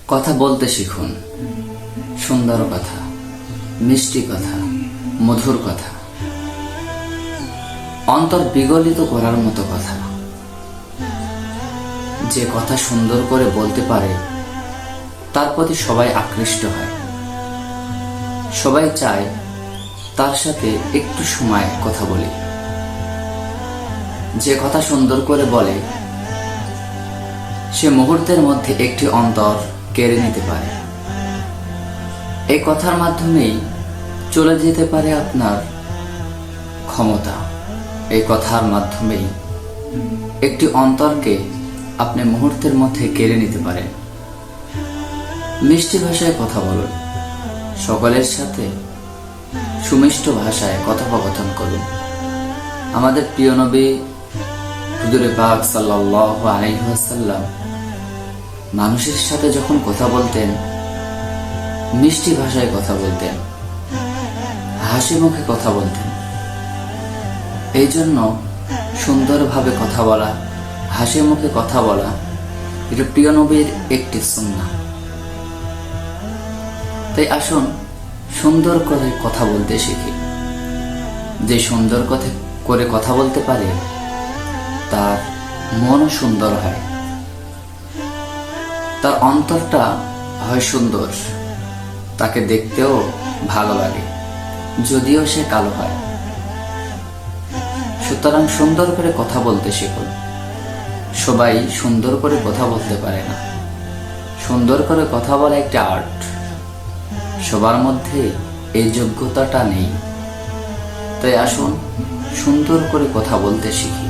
কথা বলতে শিখুন। সুন্দর কথা, মিষ্টি কথা, মধুর কথা, অন্তর বিগলিত করার মতো কথা। যে কথা সুন্দর করে বলতে পারে তার প্রতি সবাই আকৃষ্ট হয়। সবাই চায় তার সাথে একটু সময় কথা বলি। যে কথা সুন্দর করে বলে সে মুহূর্তের মধ্যে একটি অন্তর কেড়ে নিতে পারে। এই কথার মাধ্যমেই চলে যেতে পারে আপনার ক্ষমতা। এই কথার মাধ্যমেই একটি অন্তরকে আপনি মুহূর্তের মধ্যে কেড়ে নিতে পারেন। মিষ্টি ভাষায় কথা বলুন। সকলের সাথে সুমিষ্ট ভাষায় কথোপকথন করুন। আমাদের প্রিয় নবী হুজুরে পাক সাল্লাল্লাহু আলাইহি ওয়াসাল্লাম মানুষের সাথে যখন কথা বলতেন, মিষ্টি ভাষায় কথা বলতেন, হাসি মুখে কথা বলতেন। এই জন্য সুন্দরভাবে কথা বলা, হাসি মুখে কথা বলা এটা প্রিয় নবীর একটি সুন্নাহ। তাই আসুন সুন্দর করে কথা বলতে শিখি। যে সুন্দর করে কথা বলতে পারে তার মনও সুন্দর হয়, তার অন্তরটা হয় সুন্দর, তাকে দেখতেও ভালো লাগে যদিও সে কালো হয়। সুতরাং সুন্দর করে কথা বলতে শিখুন। সবাই সুন্দর করে কথা বলতে পারে না। সুন্দর করে কথা বলা একটা আর্ট। সবার মধ্যে এই যোগ্যতাটা নেই। তাই আসুন সুন্দর করে কথা বলতে শিখি।